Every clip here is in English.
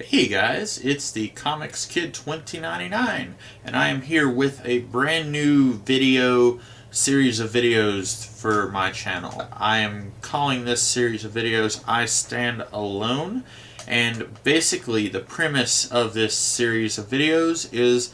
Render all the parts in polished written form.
Hey guys, it's the Comics Kid 2099, and I am here with a brand new series of videos for my channel. I am calling this series of videos I Stand Alone, and basically the premise of this series of videos is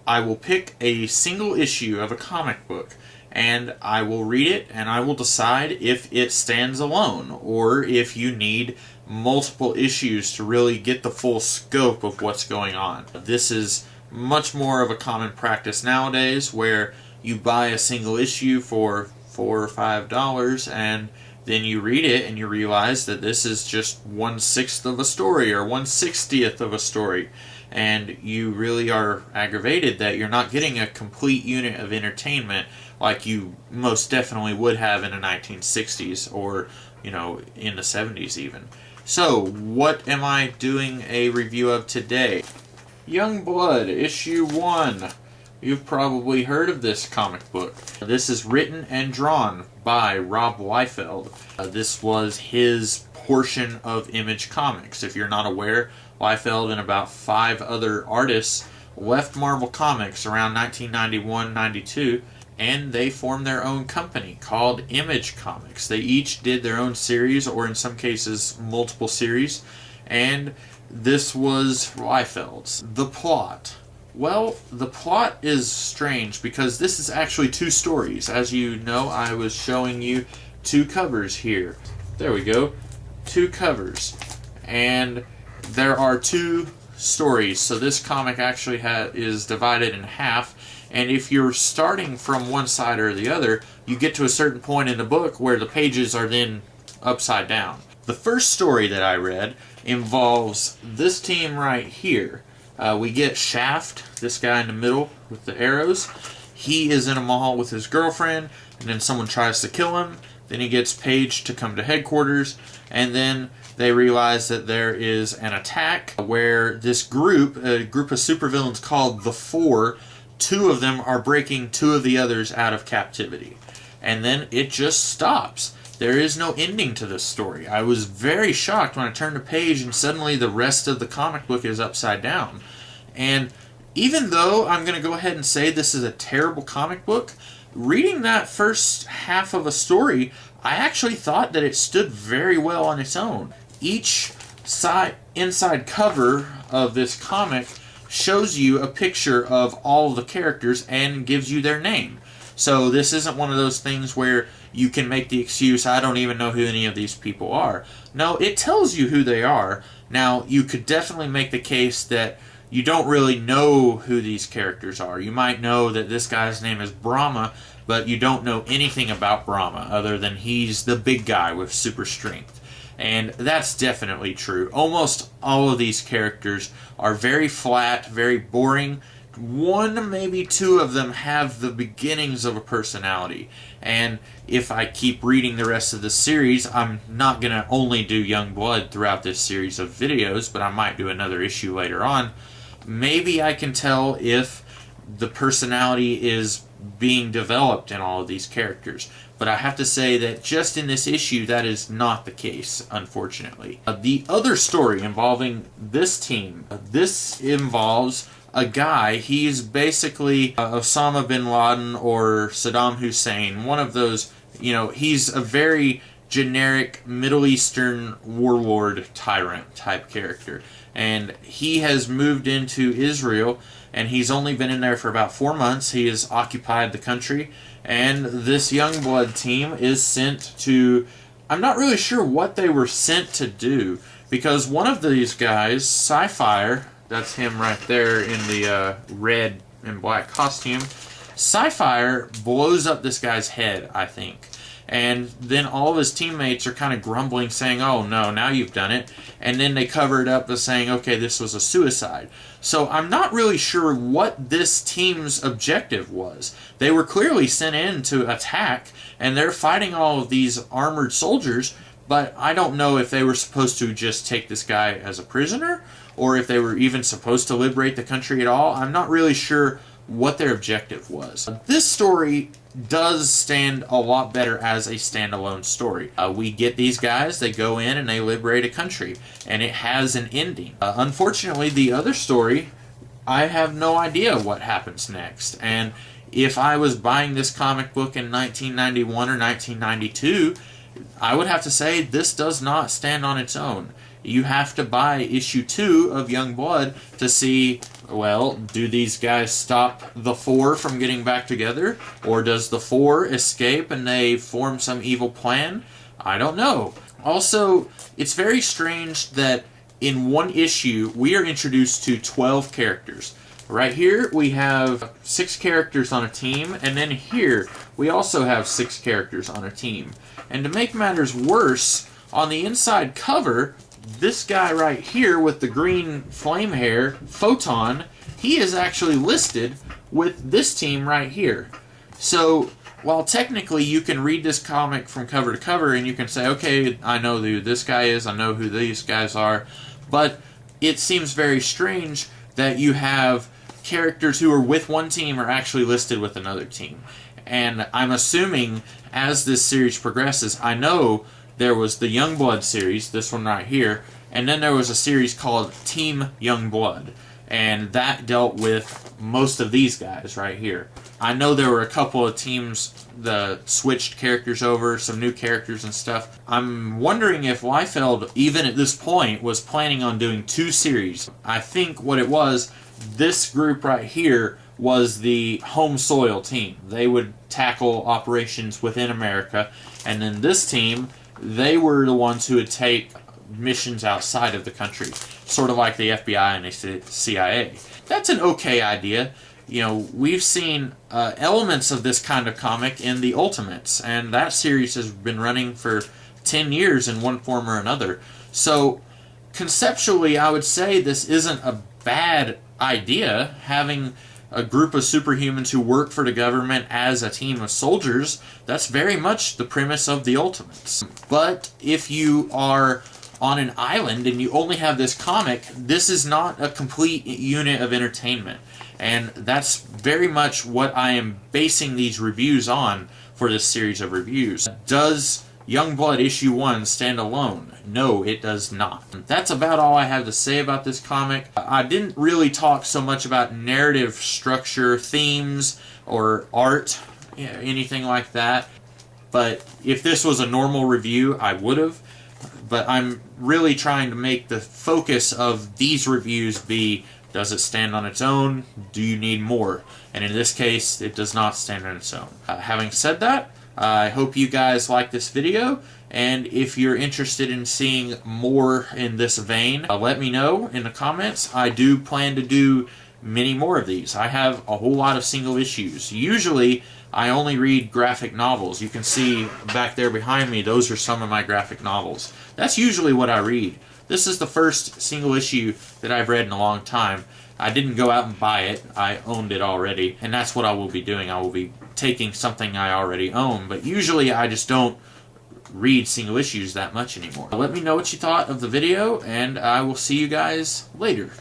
I will pick a single issue of a comic book and I will read it and I will decide if it stands alone or if you need multiple issues to really get the full scope of what's going on. This is much more of a common practice nowadays where you buy a single issue for $4 or $5 and then you read it and you realize that this is just 1/6 of a story or 1/60th of a story, and you really are aggravated that you're not getting a complete unit of entertainment like you most definitely would have in the 1960s or, in the 70s even. So, what am I doing a review of today? Youngblood, issue 1. You've probably heard of this comic book. This is written and drawn by Rob Liefeld. This was his portion of Image Comics. If you're not aware, Liefeld and about 5 other artists left Marvel Comics around 1991-92, and they formed their own company called Image Comics. They each did their own series, or in some cases multiple series, and this was Liefeld's. The plot. Well, the plot is strange because this is actually 2 stories. As you know, I was showing you 2 covers here. There we go. 2 covers. And there are 2 stories. So this comic actually is divided in half. And if you're starting from one side or the other, you get to a certain point in the book where the pages are then upside down. The first story that I read involves this team right here. We get Shaft, this guy in the middle with the arrows. He is in a mall with his girlfriend, and then someone tries to kill him. Then he gets Paige to come to headquarters, and then they realize that there is an attack where this group, a group of supervillains called the Four, 2 of them are breaking 2 of the others out of captivity. And then it just stops. There is no ending to this story. I was very shocked when I turned the page and suddenly the rest of the comic book is upside down. And even though I'm going to go ahead and say this is a terrible comic book, reading that first half of a story, I actually thought that it stood very well on its own. Each inside cover of this comic shows you a picture of all the characters and gives you their name. So this isn't one of those things where you can make the excuse, I don't even know who any of these people are. No, it tells you who they are. Now, you could definitely make the case that you don't really know who these characters are. You might know that this guy's name is Brahma, but you don't know anything about Brahma other than he's the big guy with super strength. And that's definitely true. Almost all of these characters are very flat, very boring. 1, maybe 2 of them have the beginnings of a personality. And if I keep reading the rest of the series, I'm not going to only do Youngblood throughout this series of videos, but I might do another issue later on. Maybe I can tell if the personality is being developed in all of these characters. But I have to say that just in this issue, that is not the case, unfortunately. The other story involving this team, this involves a guy. He's basically Osama bin Laden or Saddam Hussein, one of those, he's a very generic Middle Eastern warlord tyrant type character. And he has moved into Israel, and he's only been in there for about 4 months. He has occupied the country, and this Youngblood team is sent to... I'm not really sure what they were sent to do, because one of these guys, Sci-Fire, that's him right there in the red and black costume, Sci-Fire blows up this guy's head, I think. And then all of his teammates are kind of grumbling, saying, oh no, now you've done it. And then they cover it up as saying, okay, this was a suicide. So I'm not really sure what this team's objective was. They were clearly sent in to attack, and they're fighting all of these armored soldiers, but I don't know if they were supposed to just take this guy as a prisoner, or if they were even supposed to liberate the country at all. I'm not really sure what their objective was. This story does stand a lot better as a standalone story. We get these guys, they go in and they liberate a country, and it has an ending. Unfortunately, the other story, I have no idea what happens next, and if I was buying this comic book in 1991 or 1992, I would have to say this does not stand on its own. You have to buy issue 2 of Youngblood to see, well, do these guys stop the Four from getting back together? Or does the Four escape and they form some evil plan? I don't know. Also, it's very strange that in one issue we are introduced to 12 characters. Right here we have 6 characters on a team, and then here we also have 6 characters on a team. And to make matters worse, on the inside cover, this guy right here with the green flame hair, Photon, he is actually listed with this team right here. So, while technically you can read this comic from cover to cover and you can say, okay, I know who this guy is, I know who these guys are, but it seems very strange that you have characters who are with one team are actually listed with another team. And I'm assuming as this series progresses, I know there was the Youngblood series, this one right here, and then there was a series called Team Youngblood, and that dealt with most of these guys right here. I know there were a couple of teams that switched characters over, some new characters and stuff. I'm wondering if Liefeld, even at this point, was planning on doing 2 series. I think what it was, this group right here was the home soil team. They would tackle operations within America, and then this team, they were the ones who would take missions outside of the country, sort of like the FBI and the CIA. That's an okay idea. You know, we've seen elements of this kind of comic in the Ultimates, and that series has been running for 10 years in one form or another. So, conceptually, I would say this isn't a bad idea, having a group of superhumans who work for the government as a team of soldiers. That's very much the premise of the Ultimates. But if you are on an island and you only have this comic, this is not a complete unit of entertainment. And that's very much what I am basing these reviews on for this series of reviews. Does Youngblood issue 1 stand alone? No, it does not. That's about all I have to say about this comic. I didn't really talk so much about narrative structure, themes, or art, anything like that. But if this was a normal review, I would have. But I'm really trying to make the focus of these reviews be, does it stand on its own? Do you need more? And in this case, it does not stand on its own. Having said that, I hope you guys like this video, and if you're interested in seeing more in this vein, let me know in the comments. I do plan to do many more of these. I have a whole lot of single issues. Usually, I only read graphic novels. You can see back there behind me, those are some of my graphic novels. That's usually what I read. This is the first single issue that I've read in a long time. I didn't go out and buy it. I owned it already, and that's what I will be doing. I will be taking something I already own, but usually I just don't read single issues that much anymore. Let me know what you thought of the video, and I will see you guys later.